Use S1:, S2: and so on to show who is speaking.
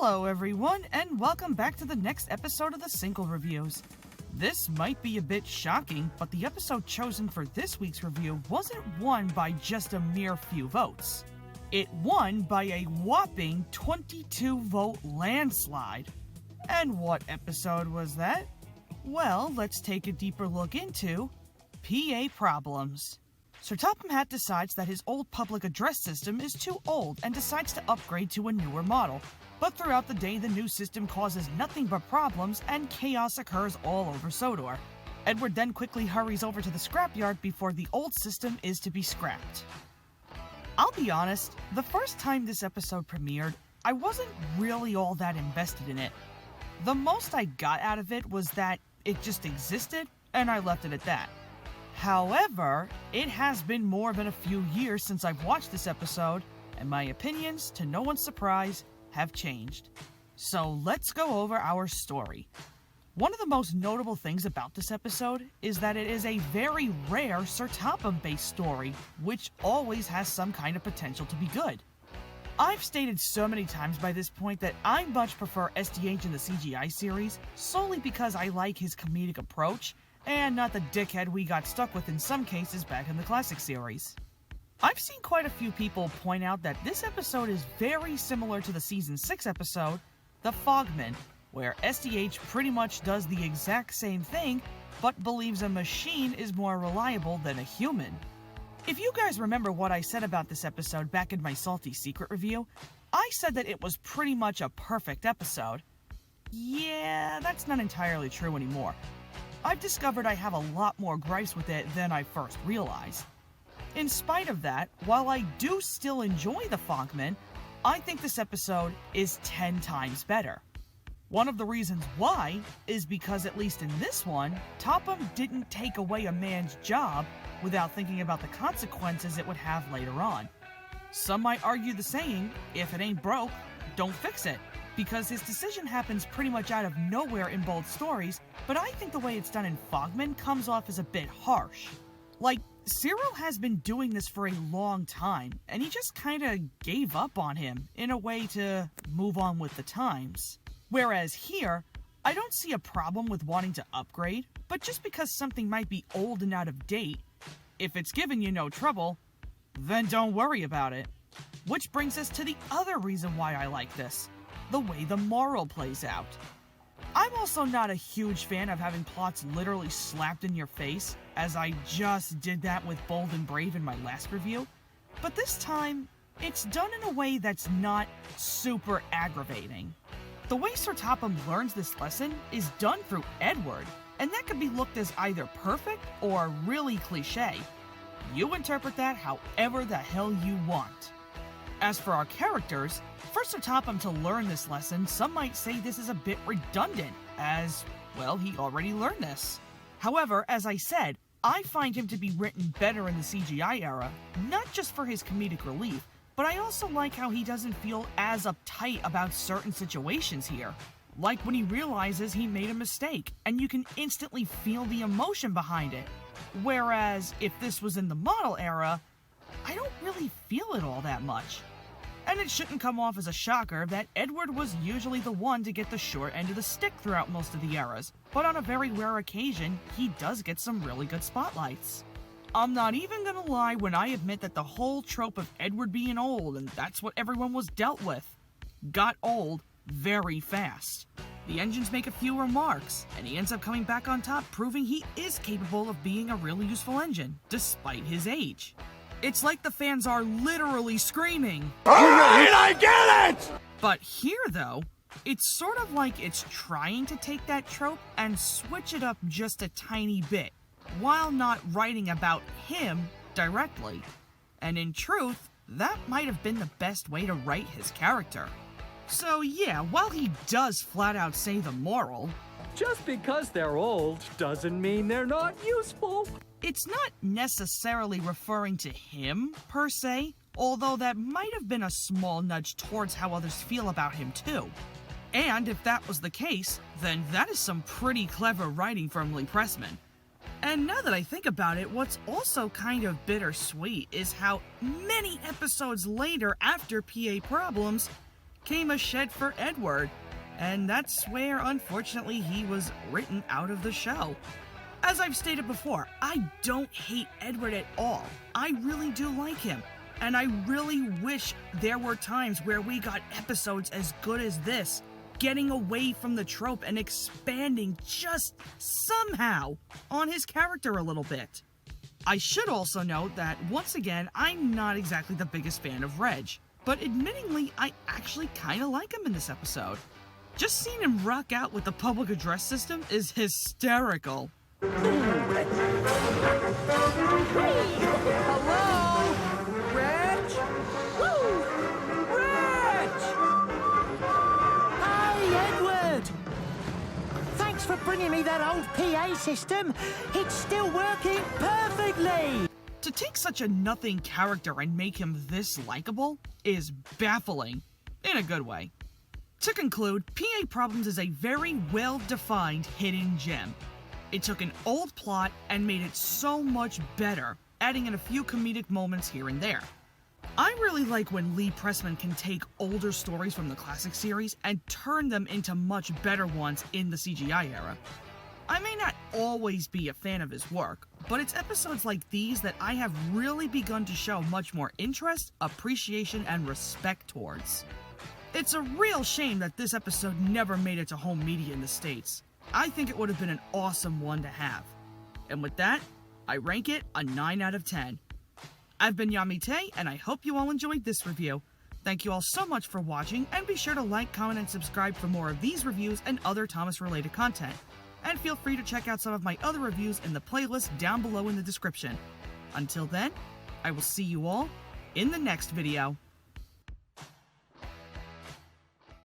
S1: Hello everyone, and welcome back to the next episode of the Single Reviews. This might be a bit shocking, but the episode chosen for this week's review wasn't won by just a mere few votes. It won by a whopping 22-vote landslide. And what episode was that? Well, let's take a deeper look into PA Problems. Sir Topham decides that his old public address system is too old and decides to upgrade to a newer model. But throughout the day, the new system causes nothing but problems and chaos occurs all over Sodor. Edward then quickly hurries over to the scrapyard before the old system is to be scrapped. I'll be honest, the first time this episode premiered, I wasn't really all that invested in it. The most I got out of it was that it just existed, and I left it at that. However, it has been more than a few years since I've watched this episode, and my opinions, to no one's surprise, have changed. So let's go over our story. One of the most notable things about this episode is that it is a very rare Sir Topham-based story, which always has some kind of potential to be good. I've stated so many times by this point that I much prefer SDH in the CGI series, solely because I like his comedic approach, and not the dickhead we got stuck with in some cases back in the classic series. I've seen quite a few people point out that this episode is very similar to the Season 6 episode, The Fogman, where SDH pretty much does the exact same thing, but believes a machine is more reliable than a human. If you guys remember what I said about this episode back in my Salty Secret review, I said that it was pretty much a perfect episode. Yeah, that's not entirely true anymore. I've discovered I have a lot more gripes with it than I first realized. In spite of that, while I do still enjoy The Fogman, I think this episode is 10 times better. One of the reasons why is because, at least in this one, Topham didn't take away a man's job without thinking about the consequences it would have later on. Some might argue the saying, if it ain't broke, don't fix it, because his decision happens pretty much out of nowhere in both stories, but I think the way it's done in Fogman comes off as a bit harsh. Like, Cyril has been doing this for a long time, and he just kinda gave up on him in a way to move on with the times. Whereas here, I don't see a problem with wanting to upgrade, but just because something might be old and out of date, if it's giving you no trouble, then don't worry about it. Which brings us to the other reason why I like this, the way the moral plays out. I'm also not a huge fan of having plots literally slapped in your face, as I just did that with Bold and Brave in my last review, but this time, it's done in a way that's not super aggravating. The way Sir Topham learns this lesson is done through Edward, and that could be looked as either perfect or really cliche. You interpret that however the hell you want. As for our characters, for Sir Topham to learn this lesson, some might say this is a bit redundant, as, well, he already learned this. However, as I said, I find him to be written better in the CGI era, not just for his comedic relief, but I also like how he doesn't feel as uptight about certain situations here. Like when he realizes he made a mistake, and you can instantly feel the emotion behind it. Whereas, if this was in the model era, I don't really feel it all that much. And it shouldn't come off as a shocker that Edward was usually the one to get the short end of the stick throughout most of the eras, but on a very rare occasion, he does get some really good spotlights. I'm not even gonna lie when I admit that the whole trope of Edward being old, and that's what everyone was dealt with, got old very fast. The engines make a few remarks, and he ends up coming back on top, proving he is capable of being a really useful engine, despite his age. It's like the fans are literally screaming, "Alright, I get it!" But here, though, it's sort of like it's trying to take that trope and switch it up just a tiny bit, while not writing about him directly. And in truth, that might have been the best way to write his character. So yeah, while he does flat out say the moral,
S2: just because they're old doesn't mean they're not useful.
S1: It's not necessarily referring to him, per se, although that might have been a small nudge towards how others feel about him too. And if that was the case, then that is some pretty clever writing from Lee Pressman. And now that I think about it, what's also kind of bittersweet is how many episodes later after PA Problems, came a shed for Edward, and that's where, unfortunately, he was written out of the show. As I've stated before, I don't hate Edward at all. I really do like him, and I really wish there were times where we got episodes as good as this, getting away from the trope and expanding just somehow on his character a little bit. I should also note that, once again, I'm not exactly the biggest fan of Reg, but admittingly, I actually kinda like him in this episode. Just seeing him rock out with the public address system is hysterical.
S3: Hello? Reg? Woo! Reg!
S4: Hey, Edward! Thanks for bringing me that old PA system. It's still working perfectly!
S1: To take such a nothing character and make him this likable is baffling, in a good way. To conclude, PA Problems is a very well-defined hidden gem. It took an old plot and made it so much better, adding in a few comedic moments here and there. I really like when Lee Pressman can take older stories from the classic series and turn them into much better ones in the CGI era. I may not always be a fan of his work, but it's episodes like these that I have really begun to show much more interest, appreciation, and respect towards. It's a real shame that this episode never made it to home media in the States. I think it would have been an awesome one to have. And with that, I rank it a 9 out of 10. I've been Yamite, and I hope you all enjoyed this review. Thank you all so much for watching, and be sure to like, comment, and subscribe for more of these reviews and other Thomas-related content. And feel free to check out some of my other reviews in the playlist down below in the description. Until then, I will see you all in the next video.